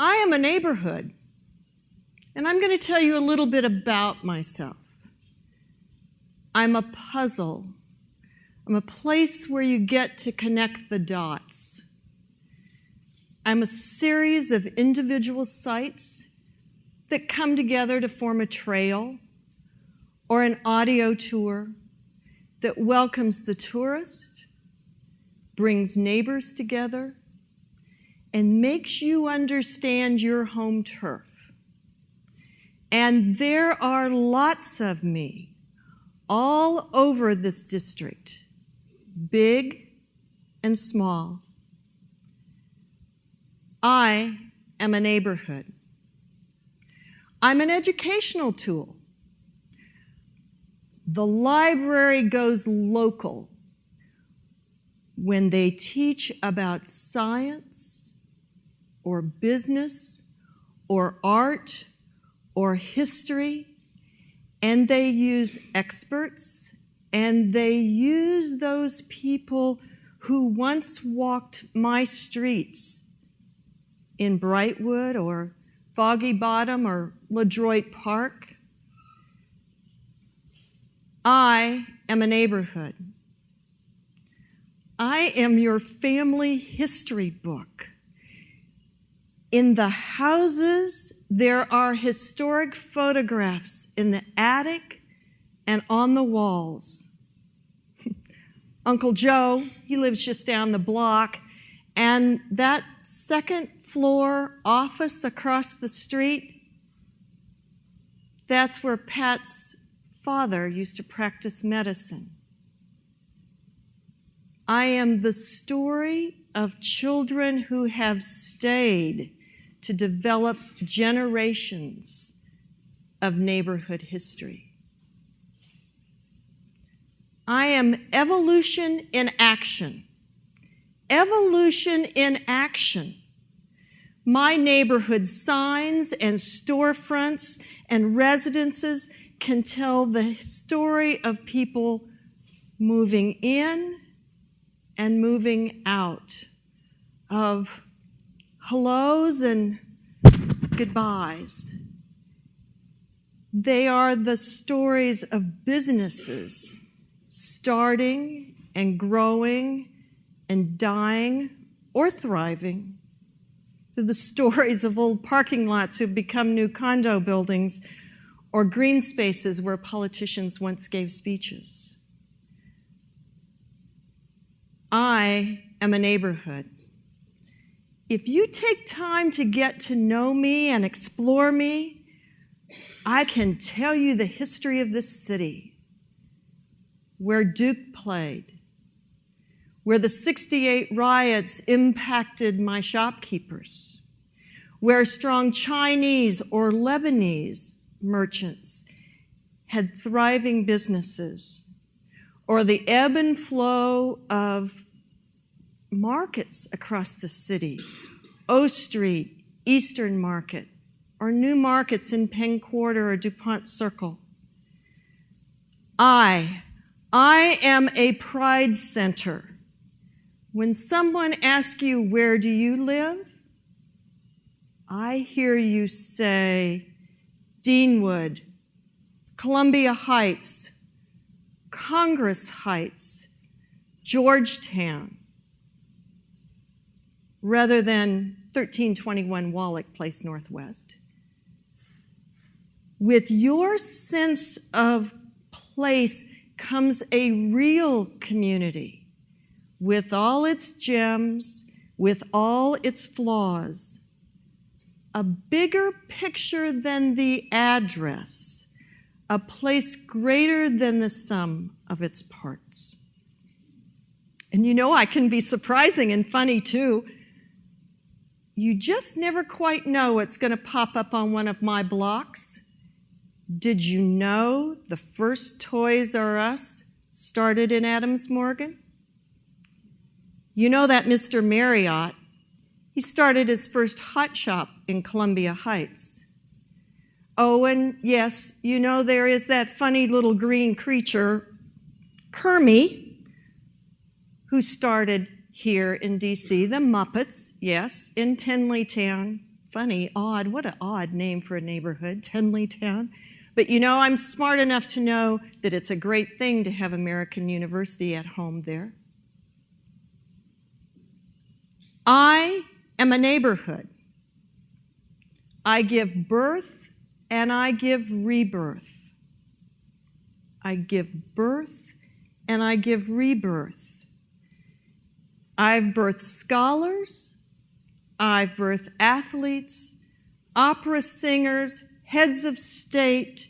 I am a neighborhood, and I'm going to tell you a little bit about myself. I'm a puzzle. I'm a place where you get to connect the dots. I'm a series of individual sites that come together to form a trail or an audio tour that welcomes the tourist, brings neighbors together, and makes you understand your home turf. And there are lots of me all over this district, big and small. I am a neighborhood. I'm an educational tool. The library goes local when they teach about science or business or art or history, and they use experts, and they use those people who once walked my streets in Brightwood or Foggy Bottom or LaDroit Park. I am a neighborhood. I am your family history book. In the houses, there are historic photographs in the attic and on the walls. Uncle Joe, he lives just down the block, and that second floor office across the street, that's where Pat's father used to practice medicine. I am the story of children who have stayed to develop generations of neighborhood history. I am evolution in action. Evolution in action. My neighborhood signs and storefronts and residences can tell the story of people moving in and moving out, of hellos and goodbyes. They are the stories of businesses starting and growing and dying or thriving. They're the stories of old parking lots who've become new condo buildings or green spaces where politicians once gave speeches. I am a neighborhood. If you take time to get to know me and explore me, I can tell you the history of this city, where Duke played, where the '68 riots impacted my shopkeepers, where strong Chinese or Lebanese merchants had thriving businesses, or the ebb and flow of markets across the city, O Street, Eastern Market, or new markets in Penn Quarter or DuPont Circle. I am a pride center. When someone asks you, where do you live? I hear you say, Deanwood, Columbia Heights, Congress Heights, Georgetown, rather than 1321 Wallach Place Northwest. With your sense of place comes a real community with all its gems, with all its flaws, a bigger picture than the address, a place greater than the sum of its parts. And you know, I can be surprising and funny too. You just never quite know what's going to pop up on one of my blocks. Did you know the first Toys R Us started in Adams Morgan? You know that Mr. Marriott, he started his first hot shop in Columbia Heights. Oh, and yes, you know there is that funny little green creature, Kermie, who started here in D.C., the Muppets, yes, in Tenleytown funny, odd, what an odd name for a neighborhood, Tenleytown. But you know, I'm smart enough to know that it's a great thing to have American University at home there. I am a neighborhood. I give birth and I give rebirth. I give birth and I give rebirth. I've birthed scholars, I've birthed athletes, opera singers, heads of state,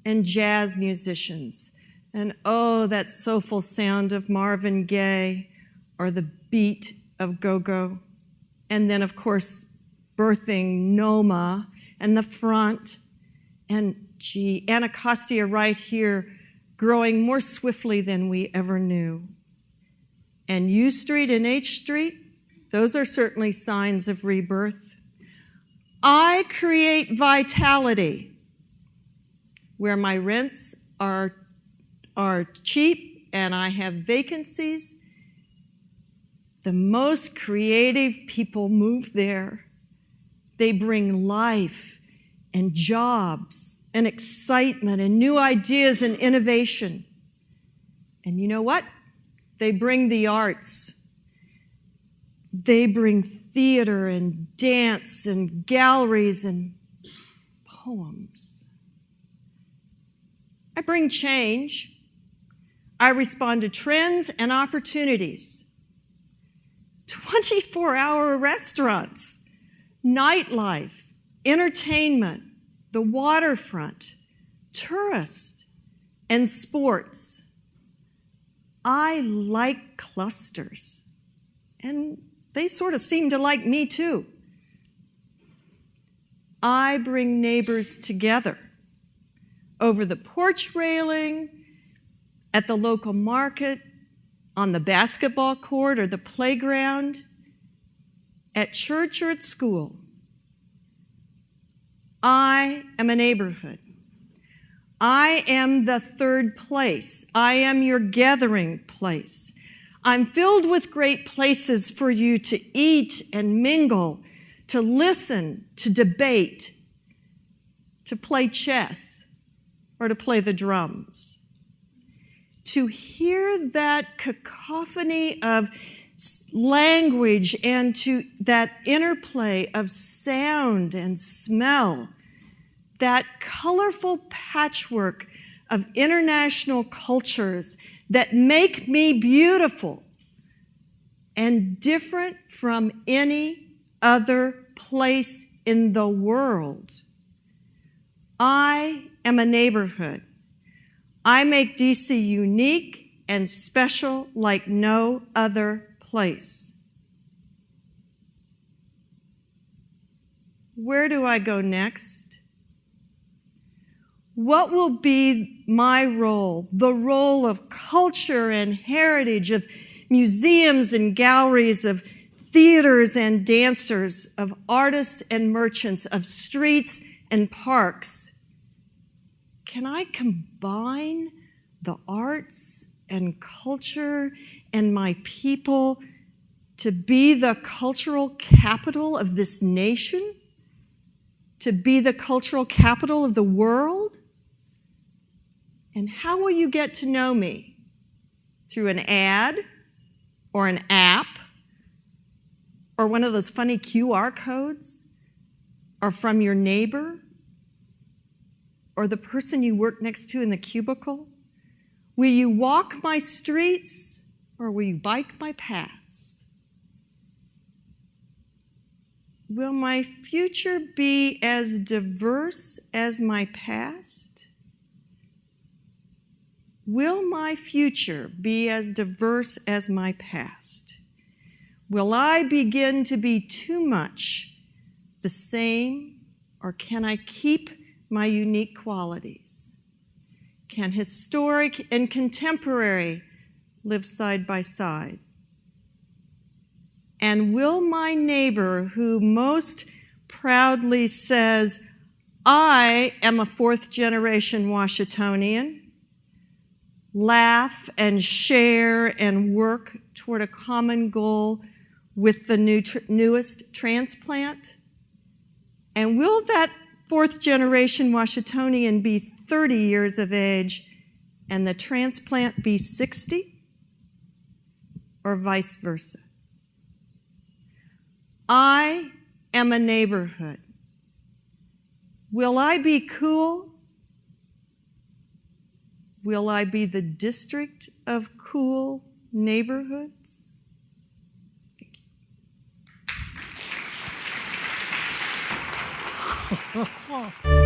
and jazz musicians. And oh, that soulful sound of Marvin Gaye or the beat of go-go. And then, of course, birthing Noma and the front. And gee, Anacostia right here, growing more swiftly than we ever knew. And U Street and H Street, those are certainly signs of rebirth. I create vitality where my rents are cheap and I have vacancies. The most creative people move there. They bring life and jobs and excitement and new ideas and innovation. And you know what? They bring the arts. They bring theater and dance and galleries and poems. I bring change. I respond to trends and opportunities. 24-hour restaurants, nightlife, entertainment, the waterfront, tourists, and sports. I like clusters, and they sort of seem to like me too. I bring neighbors together over the porch railing, at the local market, on the basketball court or the playground, at church or at school. I am a neighborhood. I am the third place. I am your gathering place. I'm filled with great places for you to eat and mingle, to listen, to debate, to play chess, or to play the drums. To hear that cacophony of language and to that interplay of sound and smell, that colorful patchwork of international cultures that make me beautiful and different from any other place in the world. I am a neighborhood. I make DC unique and special like no other place. Where do I go next? What will be my role, the role of culture and heritage, of museums and galleries, of theaters and dancers, of artists and merchants, of streets and parks? Can I combine the arts and culture and my people to be the cultural capital of this nation? To be the cultural capital of the world? And how will you get to know me? Through an ad or an app or one of those funny QR codes or from your neighbor or the person you work next to in the cubicle? Will you walk my streets or will you bike my paths? Will my future be as diverse as my past? Will my future be as diverse as my past? Will I begin to be too much the same, or can I keep my unique qualities? Can historic and contemporary live side by side? And will my neighbor who most proudly says, I am a fourth-generation Washingtonian, laugh and share and work toward a common goal with the newest transplant? And will that fourth-generation Washingtonian be 30 years of age and the transplant be 60? Or vice versa? I am a neighborhood. Will I be cool? Will I be the district of cool neighborhoods? Thank you.